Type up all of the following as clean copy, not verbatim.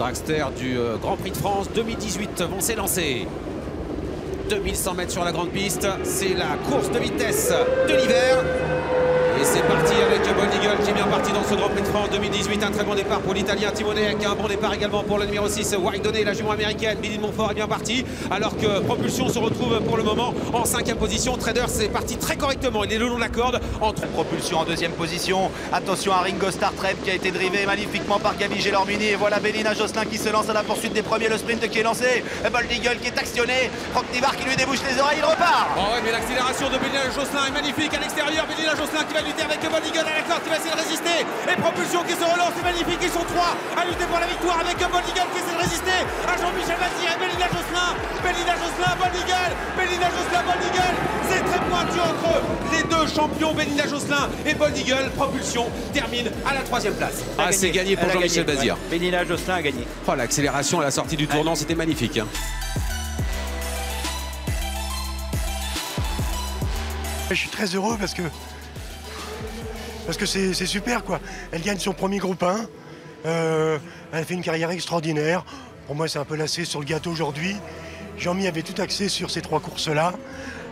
dragsters du Grand Prix de France 2018 vont s'élancer. 2100 mètres sur la grande piste, c'est la course de vitesse de l'hiver. Et c'est parti avec Bold Eagle qui est bien parti dans ce Grand Prix de France 2018. Un très bon départ pour l'Italien Timonec, un bon départ également pour le numéro 6 Wydonné, la jument américaine. Billy de Montfort est bien parti, alors que Propulsion se retrouve pour le moment en 5e position. Trader c'est parti très correctement, il est le long de la corde. Entre Propulsion en 2e position. Attention à Ringo Starr Trek qui a été drivé magnifiquement par Gaby Gélormini. Et voilà Bélina Josselin qui se lance à la poursuite des premiers. Le sprint qui est lancé. Bold Eagle qui est actionné. Franck Nivard qui lui débouche les oreilles, il repart. Oh ouais, mais l'accélération de Bélina Josselin est magnifique à l'extérieur. Bélina Josselin qui va lutter avec Bold Eagle à la corde, qui va essayer de résister. Et Propulsion qui se relance, c'est magnifique. Ils sont 3 à lutter pour la victoire avec Bold Eagle qui essaie de résister à Jean-Michel Bazir et Bélina Josselin. Bélina Josselin, Bold Eagle. Bélina Josselin, Bold Eagle. C'est très pointu entre les deux champions, Bélina Josselin et Bold Eagle. Propulsion termine à la 3e place. Ah, c'est gagné pour Jean-Michel Bazir. Ouais. Bélina Josselin a gagné. Oh, l'accélération à la sortie du tournant, c'était magnifique. Hein. Je suis très heureux parce que c'est super quoi. Elle gagne son premier groupe 1. Elle fait une carrière extraordinaire. Pour moi, c'est un peu lassé sur le gâteau aujourd'hui. Jean-Mi avait tout axé sur ces 3 courses-là.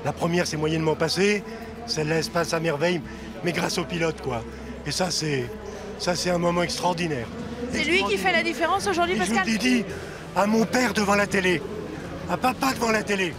La première s'est moyennement passée. Celle-là, se passe à merveille, mais grâce au pilote quoi. Et ça, c'est un moment extraordinaire. C'est lui qui fait la différence aujourd'hui, Pascal. Je vous l'ai dit à mon père devant la télé, à papa devant la télé.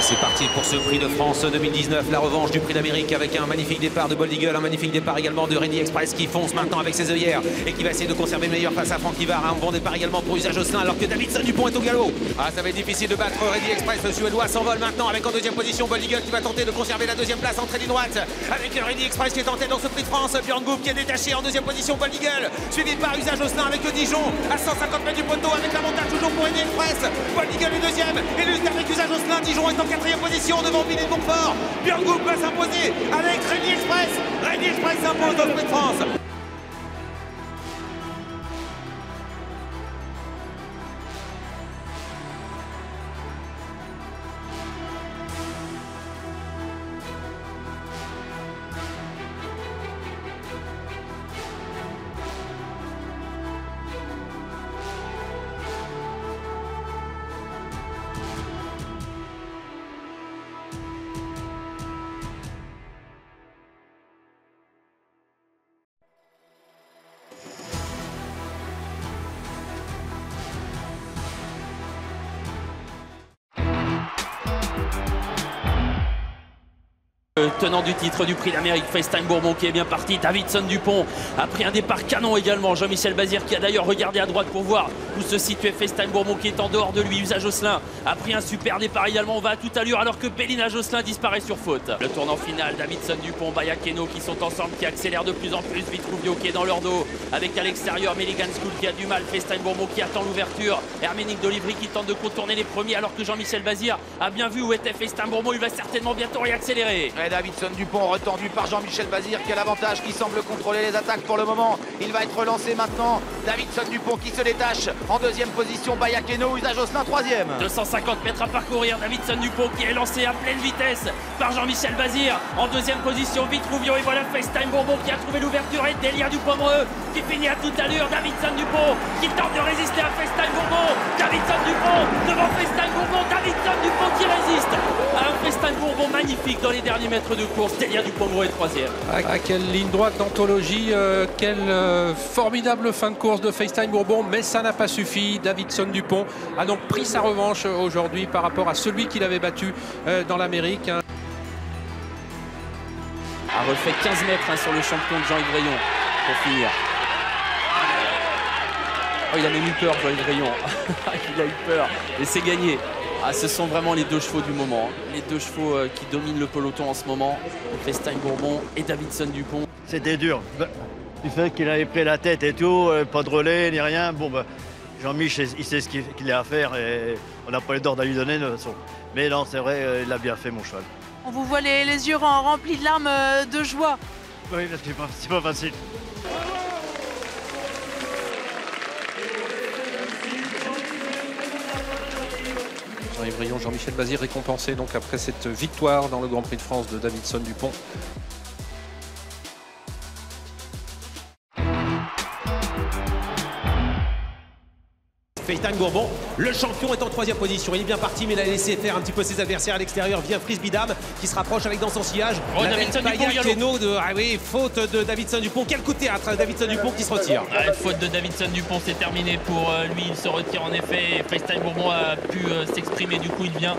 C'est parti pour ce Prix de France 2019, la revanche du Prix d'Amérique avec un magnifique départ de Bold Eagle, un magnifique départ également de Ready Express qui fonce maintenant avec ses œillères et qui va essayer de conserver le meilleur face à Franck Nivard. Un bon départ également pour Usa Josselin alors que Davidson Dupont est au galop. Ah, ça va être difficile de battre Ready Express, le Suédois s'envole maintenant avec en 2e position Bold Eagle qui va tenter de conserver la 2e place en trait de droite avec Ready Express qui est en tête dans ce Prix de France. Björn Goop qui est détaché en 2e position, Bold Eagle suivi par Usa Josselin avec le Dijon à 150 mètres du poteau avec l'avantage toujours pour Ready Express. Bold Eagle est 2e et lutte avec Usa Josselin. Dijon est en 4e position devant Billy de Montfort. Björn Goop va s'imposer avec Ready Express. Ready Express s'impose dans le Prix de France. Tenant du titre du Prix d'Amérique, FaceTime Bourbon qui est bien parti. Davidson Dupont a pris un départ canon également. Jean-Michel Bazir qui a d'ailleurs regardé à droite pour voir où se situait FaceTime Bourbon qui est en dehors de lui. Usa Josselin a pris un super départ également. On va à toute allure alors que Bélina Josselin disparaît sur faute. Le tournant final, Davidson Dupont, Bayakeno qui sont ensemble, qui accélèrent de plus en plus. Vitruvio qui est dans leur dos avec à l'extérieur Milligan School qui a du mal. FaceTime Bourbon qui attend l'ouverture. Herménique d'Olivry qui tente de contourner les premiers alors que Jean-Michel Bazir a bien vu où était FaceTime Bourbon. Il va certainement bientôt réaccélérer. Et Davidson Dupont retendu par Jean-Michel Bazir qui a l'avantage, qui semble contrôler les attaques pour le moment. Il va être relancé maintenant. Davidson Dupont qui se détache en 2e position. Bayakeno, Usa Josselin 3e. 250 mètres à parcourir. Davidson Dupont qui est lancé à pleine vitesse par Jean-Michel Bazir en 2e position. Vitruvio et voilà FaceTime Bourbon qui a trouvé l'ouverture et Delia Dupomereux qui finit à toute allure. Davidson Dupont qui tente de résister à FaceTime Bourbon. Davidson Dupont devant FaceTime Bourbon. Davidson Dupont qui résiste à un FaceTime Bourbon magnifique dans les derniers mètres de course. Delia Dupomereux est 3e. Ah, quelle ligne droite d'anthologie, quelle formidable fin de course de FaceTime Bourbon, mais ça n'a pas suffi. Davidson Dupont a donc pris sa revanche aujourd'hui par rapport à celui qu'il avait battu dans l'Amérique. A refait 15 mètres sur le champion de Jean-Yves Rayon pour finir. Oh, il a même eu peur, Jean-Yves Rayon. Il a eu peur et c'est gagné. Ah, ce sont vraiment les 2 chevaux du moment. Les 2 chevaux qui dominent le peloton en ce moment. FaceTime Bourbon et Davidson Dupont. C'était dur. Du fait qu'il avait pris la tête et tout, pas de relais ni rien. Bon, Jean-Mich, il sait ce qu'il a à faire et on n'a pas les d'ordre à lui donner de toute façon. Mais non, c'est vrai, il a bien fait mon cheval. On vous voit les yeux remplis de larmes de joie. Oui, c'est pas facile. Jean-Yves Brion, Jean-Michel Bazir récompensé donc après cette victoire dans le Grand Prix de France de Davidson Dupont. FaceTime Bourbon, le champion est en 3e position. Il est bien parti, mais il a laissé faire un petit peu ses adversaires à l'extérieur via Frisbee Dame qui se rapproche avec dans son sillage. Oh, Davidson Dupont, ah oui, faute de Davidson Dupont. Quel coup de théâtre, Davidson Dupont qui se retire. Faute de Davidson Dupont, c'est terminé pour lui. Il se retire en effet. FaceTime Bourbon a pu s'exprimer. Du coup, il vient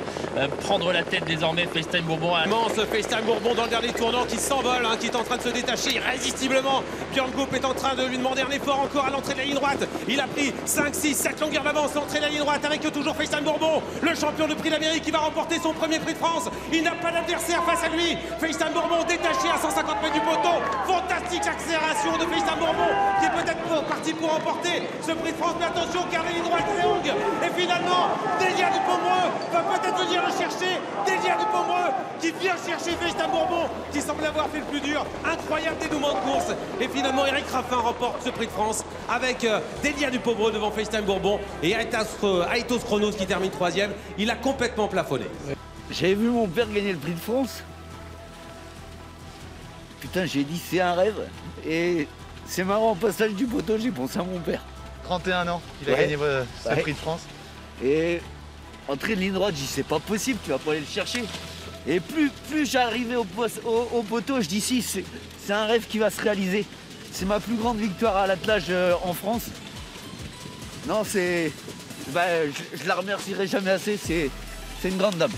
prendre la tête désormais. FaceTime Bourbon. Immense FaceTime Bourbon dans le dernier tournant qui s'envole, qui est en train de se détacher irrésistiblement. Björn Goop est en train de lui demander un effort encore à l'entrée de la ligne droite. Il a pris 5, 6, 7 longueurs d'avance. L'entrée de la ligne droite avec toujours FaceTime Bourbon, le champion de prix d'Amérique qui va remporter son premier prix de France. Il n'a pas d'adversaire face à lui. FaceTime Bourbon détaché à 150 mètres du poteau. Fantastique accélération de FaceTime Bourbon qui est peut-être parti pour remporter ce prix de France. Mais attention car la ligne droite est longue. Et finalement, Délia Dupomereux va peut-être venir le chercher. Délia Dupomereux qui vient chercher FaceTime Bourbon qui semble avoir fait le plus dur. Incroyable dénouement de course. Et finalement, Eric Raffin remporte ce prix de France avec Délia Dupomereux devant FaceTime Bourbon et Aitos Chronos qui termine 3e. Il a complètement plafonné. J'avais vu mon père gagner le prix de France. Putain, j'ai dit c'est un rêve. Et c'est marrant, au passage du poteau, j'ai pensé à mon père. 31 ans qu'il a gagné ce prix de France. Et entrée de ligne droite, j'ai dit c'est pas possible, tu vas pas aller le chercher. Et plus j'arrivais au poteau, je dis si, c'est un rêve qui va se réaliser. C'est ma plus grande victoire à l'attelage en France. Non, c'est... je la remercierai jamais assez, c'est une grande dame.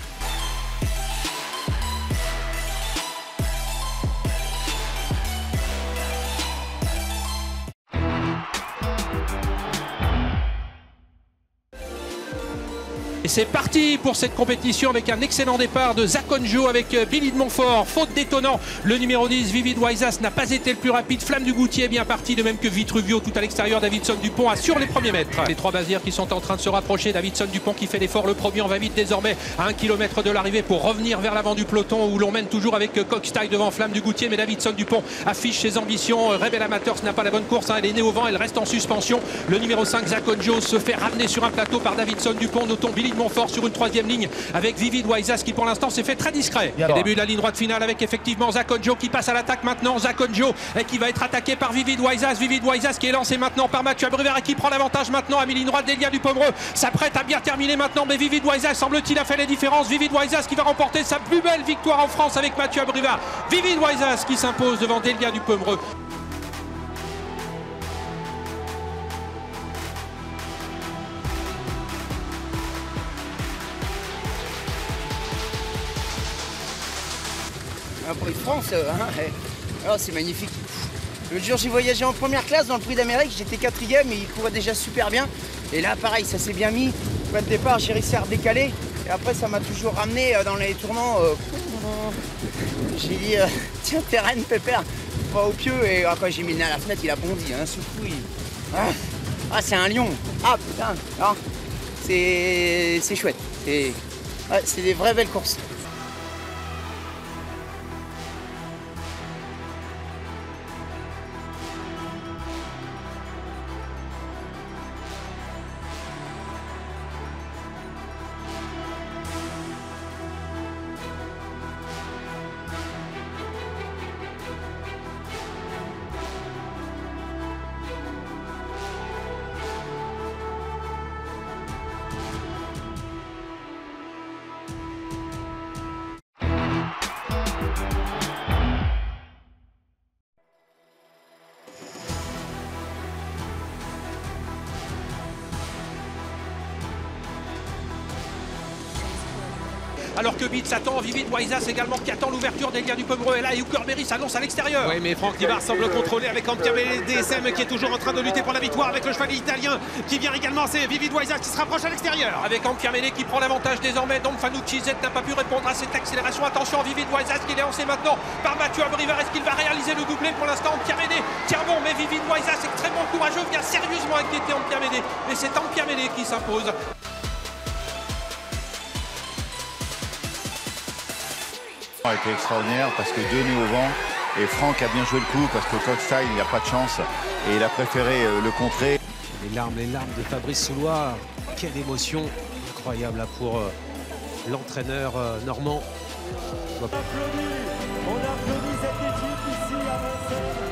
Et c'est parti pour cette compétition avec un excellent départ de Zakonjo avec Billy de Montfort. Faute d'étonnant, le numéro 10, Vivid Waisas, n'a pas été le plus rapide. Flamme du Goutier est bien parti, de même que Vitruvio tout à l'extérieur. Davidson Dupont assure les premiers mètres. Les trois Bazirs qui sont en train de se rapprocher. Davidson Dupont qui fait l'effort, le premier. On va vite désormais à 1 km de l'arrivée pour revenir vers l'avant du peloton où l'on mène toujours avec Coxtyle devant Flamme du Goutier. Mais Davidson Dupont affiche ses ambitions. Rebel Amateurs n'a pas la bonne course, elle est née au vent, elle reste en suspension. Le numéro 5, Zakonjo, se fait ramener sur un plateau par Davidson Dupont. Notons Billy de Montfort sur une 3e ligne avec Vivid Waisas qui pour l'instant s'est fait très discret. Et début de la ligne droite finale avec effectivement Zakonjo qui passe à l'attaque maintenant. Zakonjo qui va être attaqué par Vivid Waisas. Vivid Waisas qui est lancé maintenant par Mathieu Abrivard et qui prend l'avantage maintenant à mi-ligne droite. Délia Dupomereux s'apprête à bien terminer maintenant, mais Vivid Waisas semble-t-il a fait les différences. Vivid Waisas qui va remporter sa plus belle victoire en France avec Mathieu Abrivard. Vivid Waisas qui s'impose devant Délia Dupomereux. Un prix de France, alors c'est magnifique. L'autre jour j'ai voyagé en première classe dans le prix d'Amérique, j'étais 4e et il courait déjà super bien. Et là pareil, ça s'est bien mis. Au départ j'ai réussi à redécaler et après ça m'a toujours ramené dans les tournants. J'ai dit tiens Terrain pépère, pas au pieu. Et quand j'ai mis le nez à la fenêtre il a bondi, ce coup ah c'est un lion. Ah putain, c'est chouette. C'est des vraies belles courses. Alors que Bits attend, Vivid Waisas également qui attend l'ouverture d'Elia Dupomereux. Et là, Berry s'annonce à l'extérieur. Oui, mais Franck Nivard semble contrôler avec Ampiamele DSM qui est toujours en train de lutter pour la victoire avec le chevalier italien qui vient également. C'est Vivid Waisas qui se rapproche à l'extérieur. Avec Ampiamele qui prend l'avantage désormais. Donc Fanucci Z n'a pas pu répondre à cette accélération. Attention, Vivid Waisas qui est lancé maintenant par Mathieu Abrivard. Est-ce qu'il va réaliser le doublé? Pour l'instant, Ampiamele tient bon, mais Vivid Waisas extrêmement courageux, vient sérieusement inquiéter Ampiamele. Et c'est Ampiamele qui s'impose. A été extraordinaire parce que 2 nez au vent et Franck a bien joué le coup parce que Cockstyle il n'y a pas de chance et il a préféré le contrer. Les larmes de Fabrice Souloir. Quelle émotion incroyable là, pour l'entraîneur normand. On applaudit cette équipe ici à Vincennes.